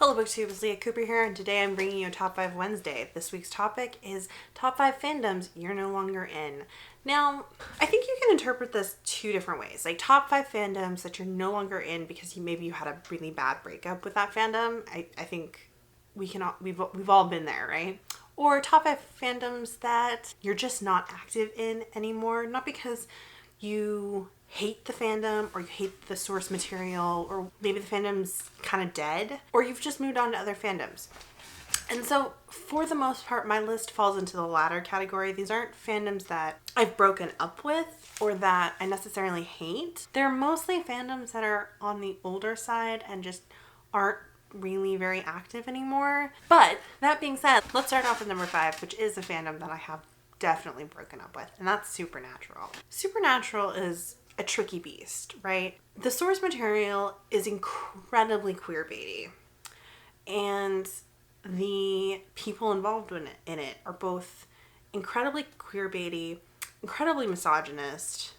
Hello BookTube, it's Leah Cooper here, and today I'm bringing you a Top 5 Wednesday. This week's topic is Top 5 Fandoms You're No Longer In. Now, I think you can interpret this two different ways. Like, Top 5 Fandoms that you're no longer in because maybe you had a really bad breakup with that fandom. I think we've all been there, right? Or Top 5 Fandoms that you're just not active in anymore. Not because you hate the fandom or you hate the source material, or maybe the fandom's kind of dead, or you've just moved on to other fandoms. And so for the most part, my list falls into the latter category. These aren't fandoms that I've broken up with or that I necessarily hate. They're mostly fandoms that are on the older side and just aren't really very active anymore. But that being said, let's start off with number 5, which is a fandom that I have definitely broken up with, and that's Supernatural. Supernatural is a tricky beast, right? The source material is incredibly queerbaity, and the people involved in it are both incredibly queerbaity, incredibly misogynist,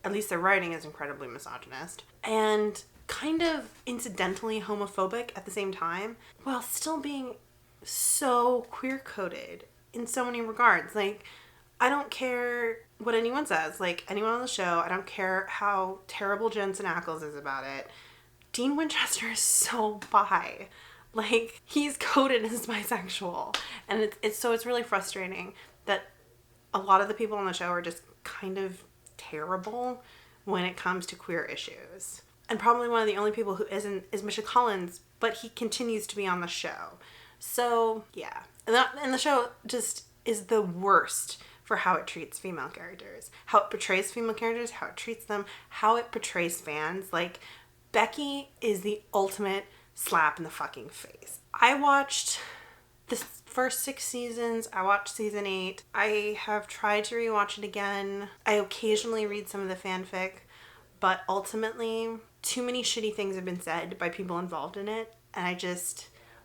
at least their writing is incredibly misogynist, and kind of incidentally homophobic at the same time, while still being so queer-coded in so many regards. Like, I don't care what anyone says, like anyone on the show, I don't care how terrible Jensen Ackles is about it. Dean Winchester is so bi. Like, he's coded as bisexual. And it's really frustrating that a lot of the people on the show are just kind of terrible when it comes to queer issues. And probably one of the only people who isn't is Misha Collins, but he continues to be on the show. So, yeah. And the show just is the worst for how it treats female characters. How it portrays female characters, how it treats them, how it portrays fans. Like, Becky is the ultimate slap in the fucking face. I watched the first 6 seasons. I watched season 8. I have tried to rewatch it again. I occasionally read some of the fanfic, but ultimately, too many shitty things have been said by people involved in it, and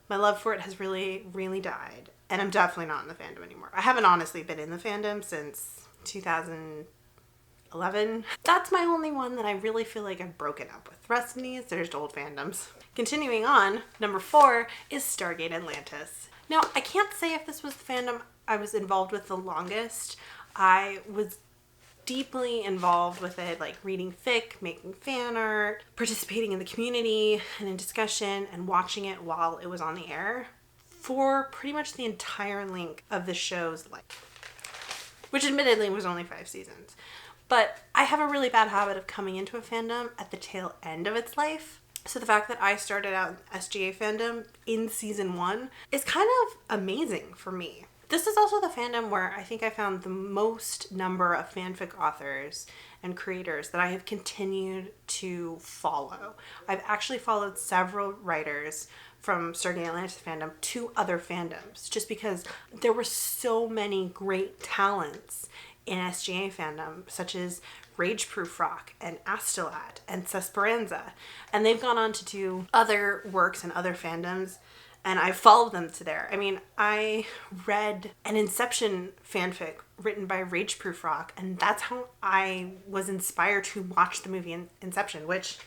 my love for it has really, really died. And I'm definitely not in the fandom anymore. I haven't honestly been in the fandom since 2011. That's my only one that I really feel like I've broken up with. The rest of these, they're just old fandoms. Continuing on, number 4 is Stargate Atlantis. Now, I can't say if this was the fandom I was involved with the longest. I was deeply involved with it, like reading fic, making fan art, participating in the community and in discussion, and watching it while it was on the air for pretty much the entire length of the show's life, which admittedly was only 5 seasons. But I have a really bad habit of coming into a fandom at the tail end of its life. So the fact that I started out in SGA fandom in season 1 is kind of amazing for me. This is also the fandom where I think I found the most number of fanfic authors and creators that I have continued to follow. I've actually followed several writers from Stargate Atlantis fandom to other fandoms, just because there were so many great talents in SGA fandom, such as Rageproof Rock and Astolat and Sesperanza, and they've gone on to do other works and other fandoms, and I followed them to there. I mean, I read an Inception fanfic written by Rageproof Rock, and that's how I was inspired to watch the movie Inception, which,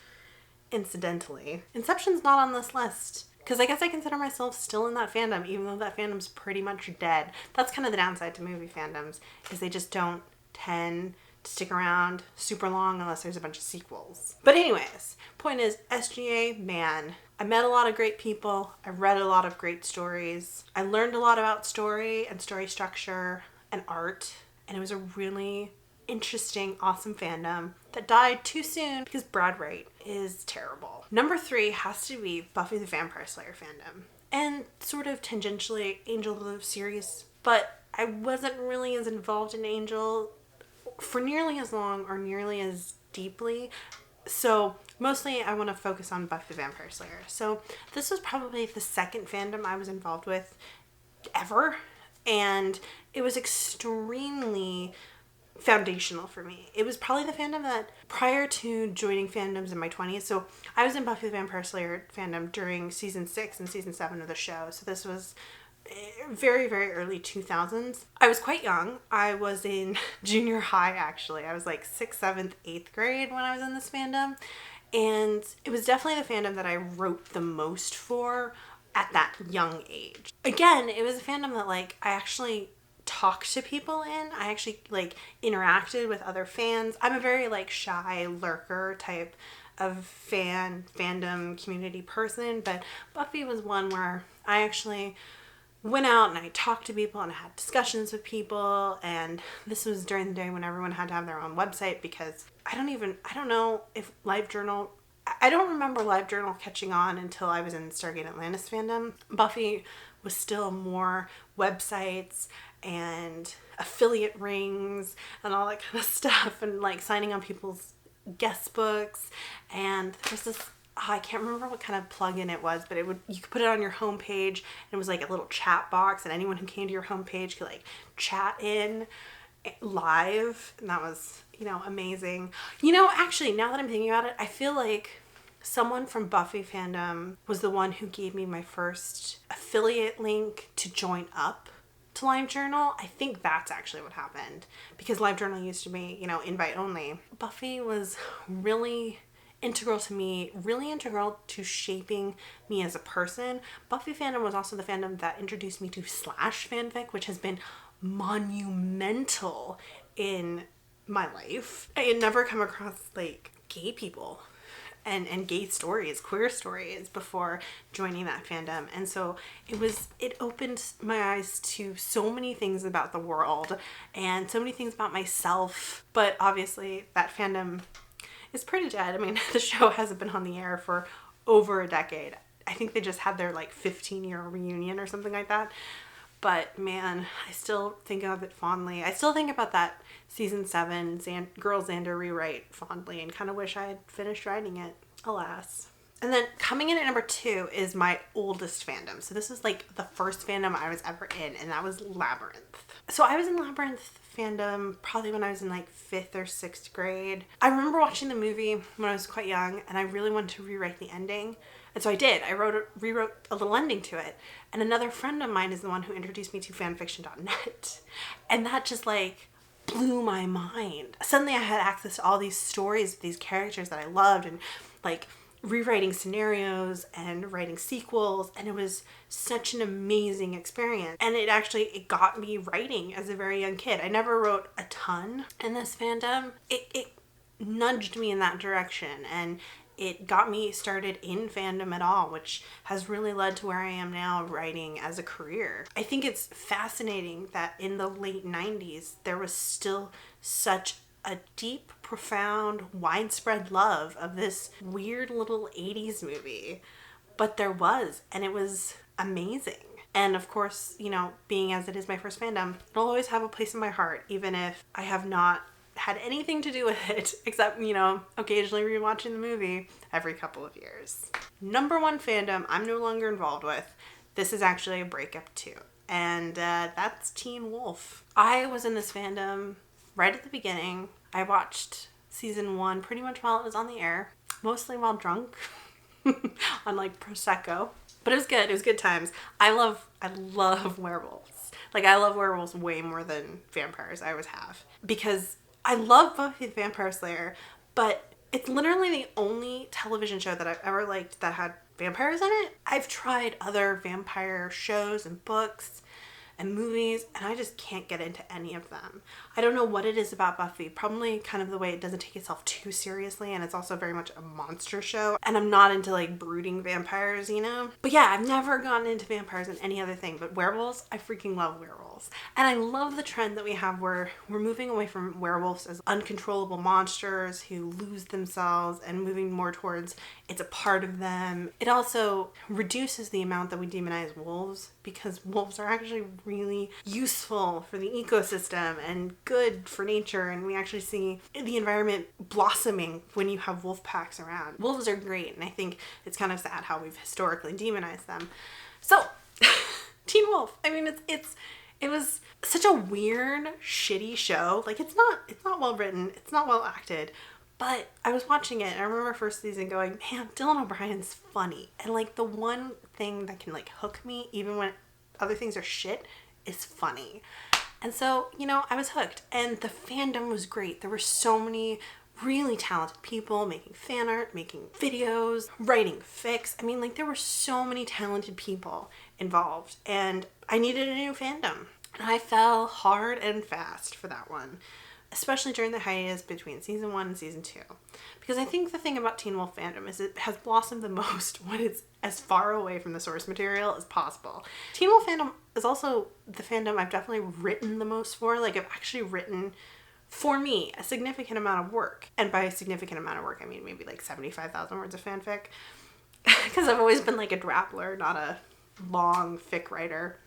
incidentally, Inception's not on this list. Because I guess I consider myself still in that fandom, even though that fandom's pretty much dead. That's kind of the downside to movie fandoms, is they just don't tend to stick around super long unless there's a bunch of sequels. But anyways, point is, SGA, man, I met a lot of great people. I read a lot of great stories. I learned a lot about story and story structure and art. And it was a really interesting, awesome fandom that died too soon because Brad Wright is terrible. Number 3 has to be Buffy the Vampire Slayer fandom. And sort of tangentially Angel the series. But I wasn't really as involved in Angel for nearly as long or nearly as deeply. So mostly I want to focus on Buffy the Vampire Slayer. So this was probably the second fandom I was involved with ever. And it was extremely foundational for me. It was probably the fandom that, prior to joining fandoms in my 20s, so I was in Buffy the Vampire Slayer fandom during season 6 and season 7 of the show. So this was very, very early 2000s. I was quite young. I was in junior high, actually. I was like 6th, 7th, 8th grade when I was in this fandom. And it was definitely the fandom that I wrote the most for at that young age. Again, it was a fandom that like I actually talked to people in. I actually like interacted with other fans. I'm a very like shy lurker type of fandom community person, but Buffy was one where I actually went out and I talked to people and I had discussions with people, and this was during the day when everyone had to have their own website because I don't know if LiveJournal, I don't remember LiveJournal catching on until I was in Stargate Atlantis fandom. Buffy was still more websites and affiliate rings and all that kind of stuff, and like signing on people's guest books. And there was this, I can't remember what kind of plugin it was, but you could put it on your homepage, and it was like a little chat box, and anyone who came to your homepage could like chat in live, and that was, amazing. Actually, now that I'm thinking about it, I feel like someone from Buffy fandom was the one who gave me my first affiliate link to join up to LiveJournal. I think that's actually what happened, because LiveJournal used to be, invite only. Buffy was really integral to me, really integral to shaping me as a person. Buffy fandom was also the fandom that introduced me to slash fanfic, which has been monumental in my life. I had never come across like gay people and gay stories, queer stories before joining that fandom. And so it opened my eyes to so many things about the world and so many things about myself. But obviously that fandom is pretty dead. I mean, the show hasn't been on the air for over a decade. I think they just had their like 15-year reunion or something like that. But man, I still think of it fondly. I still think about that season 7 Girl Xander rewrite fondly and kind of wish I had finished writing it. Alas. And then coming in at number 2 is my oldest fandom. So this is like the first fandom I was ever in, and that was Labyrinth. So I was in Labyrinth fandom probably when I was in like 5th or 6th grade. I remember watching the movie when I was quite young, and I really wanted to rewrite the ending. And so I did. I rewrote a little ending to it. And another friend of mine is the one who introduced me to fanfiction.net. And that just like blew my mind. Suddenly I had access to all these stories, these characters that I loved, and like rewriting scenarios and writing sequels, and it was such an amazing experience. And it got me writing as a very young kid. I never wrote a ton in this fandom. It nudged me in that direction, and it got me started in fandom at all, which has really led to where I am now, writing as a career. I think it's fascinating that in the late 90s, there was still such a deep, profound, widespread love of this weird little 80s movie. But there was, and it was amazing. And of course, being as it is my first fandom, it'll always have a place in my heart, even if I have not had anything to do with it, except, occasionally rewatching the movie every couple of years. Number 1 fandom I'm no longer involved with. This is actually a breakup too. And that's Teen Wolf. I was in this fandom right at the beginning. I watched season 1 pretty much while it was on the air, mostly while drunk on like Prosecco. But it was good. It was good times. I love werewolves. Like, I love werewolves way more than vampires. I always have. Because I love Buffy the Vampire Slayer, but it's literally the only television show that I've ever liked that had vampires in it. I've tried other vampire shows and books and movies, and I just can't get into any of them. I don't know what it is about Buffy. Probably kind of the way it doesn't take itself too seriously, and it's also very much a monster show. And I'm not into like brooding vampires, But yeah, I've never gotten into vampires in any other thing. But werewolves, I freaking love werewolves. And I love the trend that we have where we're moving away from werewolves as uncontrollable monsters who lose themselves and moving more towards it's a part of them. It also reduces the amount that we demonize wolves, because wolves are actually really useful for the ecosystem and good for nature, and we actually see the environment blossoming when you have wolf packs around. Wolves are great, and I think it's kind of sad how we've historically demonized them. So, Teen Wolf. I mean, it was such a weird, shitty show. Like, it's not well written, it's not well acted. But I was watching it, and I remember first season going, man, Dylan O'Brien's funny. And like the one thing that can like hook me, even when other things are shit, is funny. And so, I was hooked. And the fandom was great. There were so many really talented people making fan art, making videos, writing fics. I mean, like, there were so many talented people involved, and I needed a new fandom. And I fell hard and fast for that one, especially during the hiatus between season 1 and season 2. Because I think the thing about Teen Wolf fandom is it has blossomed the most when it's as far away from the source material as possible. Teen Wolf fandom is also the fandom I've definitely written the most for. Like, I've actually written, for me, a significant amount of work. And by a significant amount of work, I mean maybe like 75,000 words of fanfic. Because I've always been like a drappler, not a long fic writer.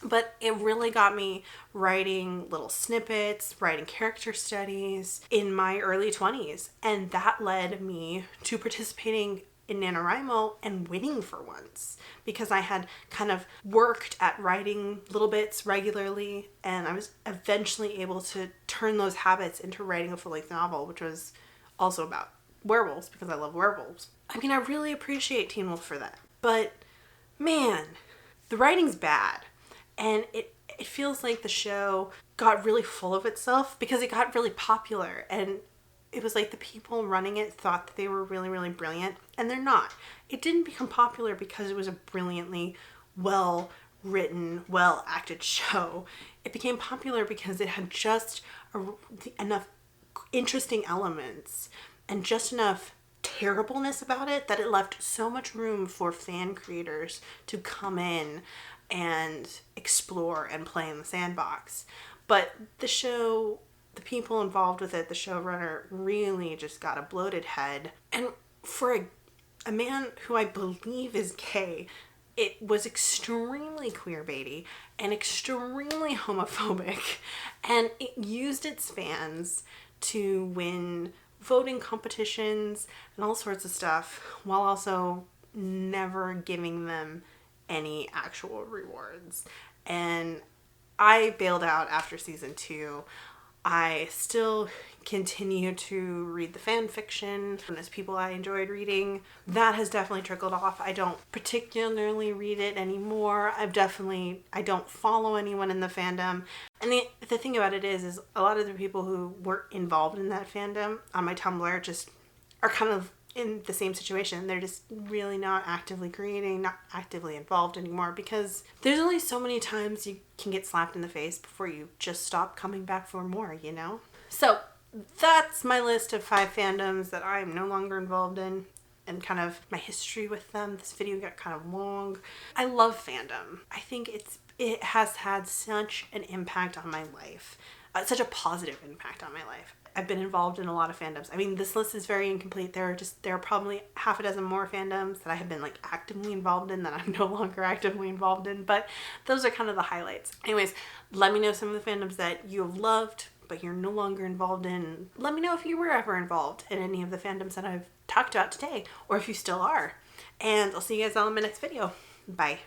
But it really got me writing little snippets, writing character studies in my early 20s. And that led me to participating in NaNoWriMo and winning for once. Because I had kind of worked at writing little bits regularly. And I was eventually able to turn those habits into writing a full-length novel, which was also about werewolves, because I love werewolves. I mean, I really appreciate Teen Wolf for that. But, man, the writing's bad. And it feels like the show got really full of itself because it got really popular. And it was like the people running it thought that they were really, really brilliant. And they're not. It didn't become popular because it was a brilliantly well-written, well-acted show. It became popular because it had just enough interesting elements and just enough terribleness about it that it left so much room for fan creators to come in and explore and play in the sandbox. But the show, the people involved with it, the showrunner really just got a bloated head. And for a man who I believe is gay, it was extremely queerbaity and extremely homophobic. And it used its fans to win voting competitions and all sorts of stuff, while also never giving them any actual rewards. And I bailed out after season 2. I still continue to read the fan fiction, and as people I enjoyed reading, that has definitely trickled off. I don't particularly read it anymore. I don't follow anyone in the fandom. And the thing about it is a lot of the people who were involved in that fandom on my Tumblr just are kind of in the same situation. They're just really not actively creating, not actively involved anymore, because there's only so many times you can get slapped in the face before you just stop coming back for more, you know? So that's my list of 5 fandoms that I'm no longer involved in, and kind of my history with them. This video got kind of long. I love fandom. I think it has had such an impact on my life, such a positive impact on my life. I've been involved in a lot of fandoms. I mean, this list is very incomplete. There are probably half a dozen more fandoms that I have been like actively involved in that I'm no longer actively involved in, but those are kind of the highlights. Anyways, let me know some of the fandoms that you have loved but you're no longer involved in. Let me know if you were ever involved in any of the fandoms that I've talked about today, or if you still are. And I'll see you guys all in my next video. Bye.